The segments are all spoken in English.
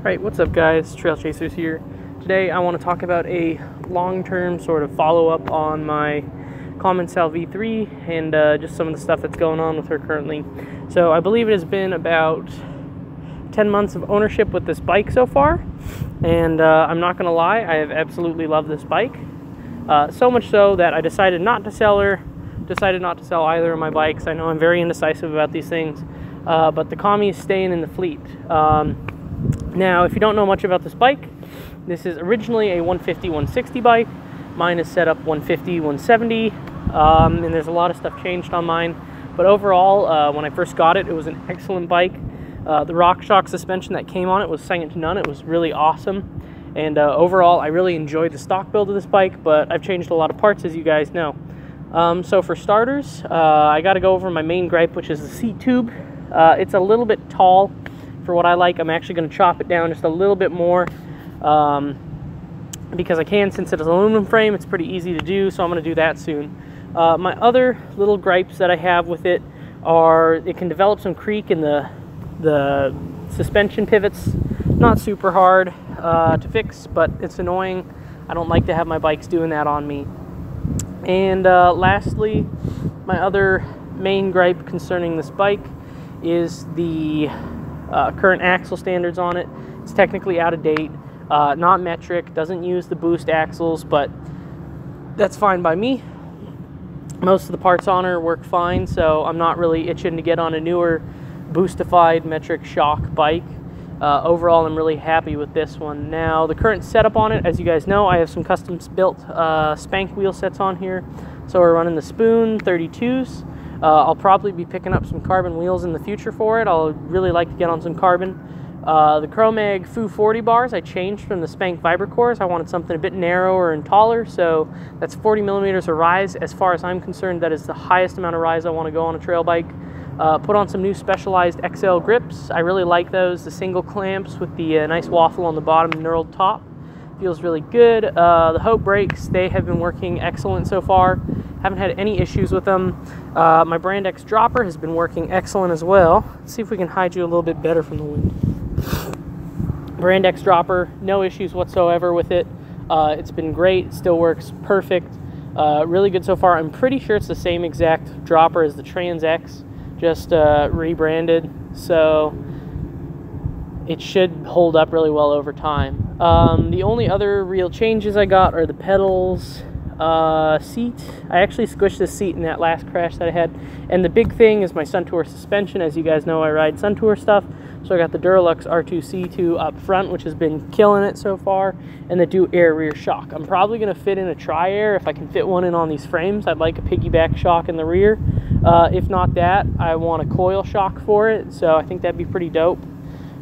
Alright, what's up guys, Trail Chasers here. Today I want to talk about a long-term sort of follow-up on my Commencal V3 and just some of the stuff that's going on with her currently. So I believe it has been about 10 months of ownership with this bike so far, and I'm not going to lie, I have absolutely loved this bike. So much so that I decided not to sell her, decided not to sell either of my bikes. I know I'm very indecisive about these things, but the Commie is staying in the fleet. Now, if you don't know much about this bike, this is originally a 150-160 bike. Mine is set up 150-170, and there's a lot of stuff changed on mine. But overall, when I first got it, it was an excellent bike. The RockShox suspension that came on it was second to none. It was really awesome. And overall, I really enjoyed the stock build of this bike, but I've changed a lot of parts, as you guys know. So for starters, I got to go over my main gripe, which is the seat tube. It's a little bit tall for what I like. I'm actually going to chop it down just a little bit more because I can. Since it's an aluminum frame, it's pretty easy to do, so I'm going to do that soon. My other little gripes that I have with it are it can develop some creak in the suspension pivots. Not super hard to fix, but it's annoying. I don't like to have my bikes doing that on me. And lastly, my other main gripe concerning this bike is the current axle standards on it. It's technically out of date, not metric, doesn't use the boost axles, but that's fine by me. Most of the parts on her work fine, so I'm not really itching to get on a newer boostified metric shock bike. Overall, I'm really happy with this one. Now, the current setup on it, as you guys know, I have some custom built spank wheel sets on here. So we're running the Spoon 32s. I'll probably be picking up some carbon wheels in the future for it. I'll really like to get on some carbon. The Chromag Foo 40 bars, I changed from the Spank Vibracores. I wanted something a bit narrower and taller, so that's 40 millimeters of rise. As far as I'm concerned, that is the highest amount of rise I want to go on a trail bike. Put on some new Specialized XL grips. I really like those, the single clamps with the nice waffle on the bottom and knurled top. Feels really good. The Hope brakes, they have been working excellent so far. Haven't had any issues with them. My Brand X dropper has been working excellent as well. Let's see if we can hide you a little bit better from the wind. Brand X dropper, no issues whatsoever with it. It's been great, it still works perfect. Really good so far. I'm pretty sure it's the same exact dropper as the Trans X, just rebranded, so it should hold up really well over time. The only other real changes I got are the pedals, seat. I actually squished this seat in that last crash that I had, and the big thing is my Suntour suspension. As you guys know, I ride Suntour stuff, so I got the Duralux R2C2 up front, which has been killing it so far, and the Do Air rear shock. I'm probably going to fit in a Tri-Air if I can fit one in on these frames. I'd like a piggyback shock in the rear. If not that, I want a coil shock for it, so I think that'd be pretty dope.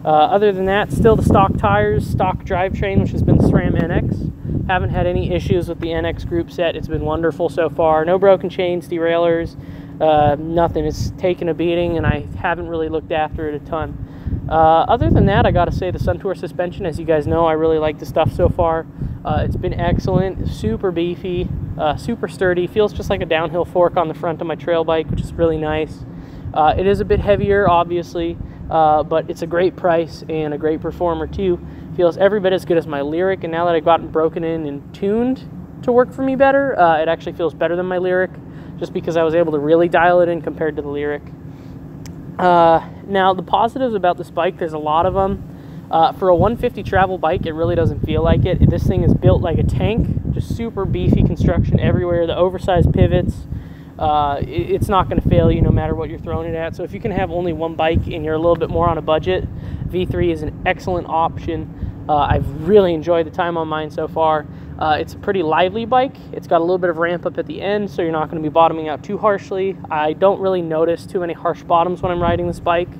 Other than that, still the stock tires, stock drivetrain, which has been the SRAM NX. Haven't had any issues with the NX group set. It's been wonderful so far. No broken chains, derailleurs, nothing. It's taken a beating, and I haven't really looked after it a ton. Other than that, I gotta say the Suntour suspension, as you guys know, I really like the stuff so far. It's been excellent, super beefy, super sturdy, feels just like a downhill fork on the front of my trail bike, which is really nice. It is a bit heavier, obviously, but it's a great price and a great performer too. Feels every bit as good as my Lyric, and now that I've gotten broken in and tuned to work for me better, it actually feels better than my Lyric, just because I was able to really dial it in compared to the Lyric. Now, the positives about this bike, there's a lot of them. For a 150 travel bike, it really doesn't feel like it. This thing is built like a tank, just super beefy construction everywhere, the oversized pivots. It's not going to fail you no matter what you're throwing it at. So if you can have only one bike and you're a little bit more on a budget, V3 is an excellent option. I've really enjoyed the time on mine so far. It's a pretty lively bike. It's got a little bit of ramp up at the end, so you're not going to be bottoming out too harshly. I don't really notice too many harsh bottoms when I'm riding this bike.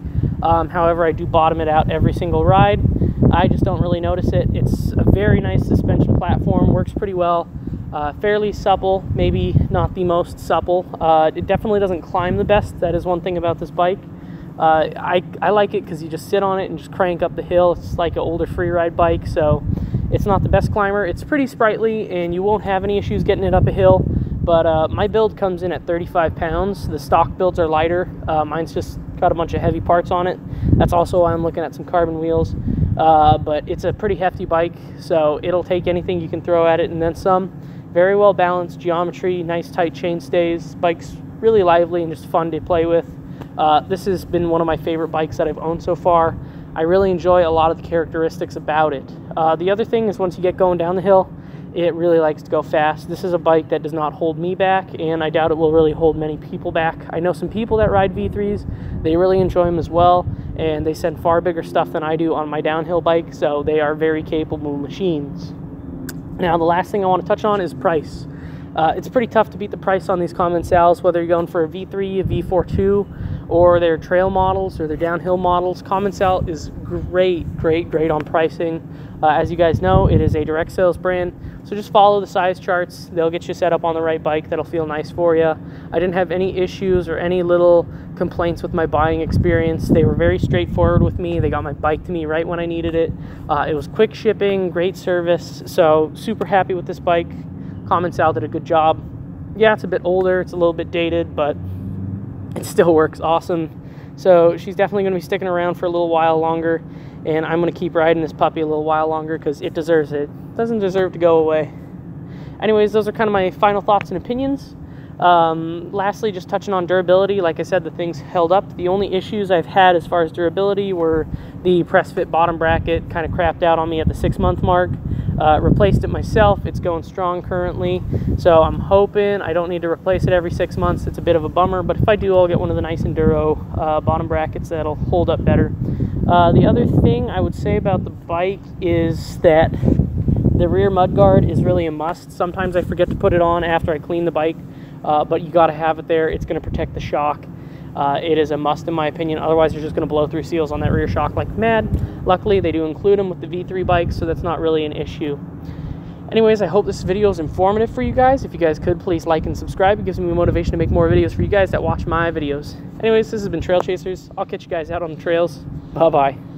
However, I do bottom it out every single ride. I just don't really notice it. It's a very nice suspension platform, works pretty well. Fairly supple, maybe not the most supple. It definitely doesn't climb the best. That is one thing about this bike. I like it because you just sit on it and just crank up the hill. It's like an older free ride bike, so it's not the best climber. It's pretty sprightly, and you won't have any issues getting it up a hill. But my build comes in at 35 pounds. The stock builds are lighter. Mine's just got a bunch of heavy parts on it. That's also why I'm looking at some carbon wheels. but it's a pretty hefty bike, so it'll take anything you can throw at it and then some. Very well balanced geometry, nice tight chain stays. Bike's really lively and just fun to play with. This has been one of my favorite bikes that I've owned so far. I really enjoy a lot of the characteristics about it. The other thing is once you get going down the hill, it really likes to go fast. This is a bike that does not hold me back, and I doubt it will really hold many people back. I know some people that ride V3s, they really enjoy them as well, and they send far bigger stuff than I do on my downhill bike, so they are very capable machines. Now, the last thing I want to touch on is price. It's pretty tough to beat the price on these Commencals, whether you're going for a V3, a V4.2, or their trail models or their downhill models. Commencal is great on pricing. As you guys know, it is a direct sales brand, so just follow the size charts. They'll get you set up on the right bike that'll feel nice for you. I didn't have any issues or any little complaints with my buying experience. They were very straightforward with me. They got my bike to me right when I needed it. It was quick shipping, great service, so super happy with this bike. Commencal did a good job. Yeah, it's a bit older, it's a little bit dated, but it still works awesome. So she's definitely going to be sticking around for a little while longer, and I'm going to keep riding this puppy a little while longer because it deserves it. It doesn't deserve to go away. Anyways, those are kind of my final thoughts and opinions. Lastly, just touching on durability, like I said, the thing's held up. The only issues I've had as far as durability were the press fit bottom bracket kind of crapped out on me at the 6-month mark. Replaced it myself. It's going strong currently, so I'm hoping I don't need to replace it every 6 months. It's a bit of a bummer, but if I do, I'll get one of the nice enduro bottom brackets that'll hold up better. The other thing I would say about the bike is that the rear mudguard is really a must. Sometimes I forget to put it on after I clean the bike, but you got to have it there. It's going to protect the shock. It is a must in my opinion, otherwise you're just going to blow through seals on that rear shock like mad. Luckily they do include them with the V3 bikes, so that's not really an issue. Anyways, I hope this video is informative for you guys. If you guys could, please like and subscribe. It gives me motivation to make more videos for you guys that watch my videos. Anyways, this has been Trail Chasers. I'll catch you guys out on the trails. Bye bye.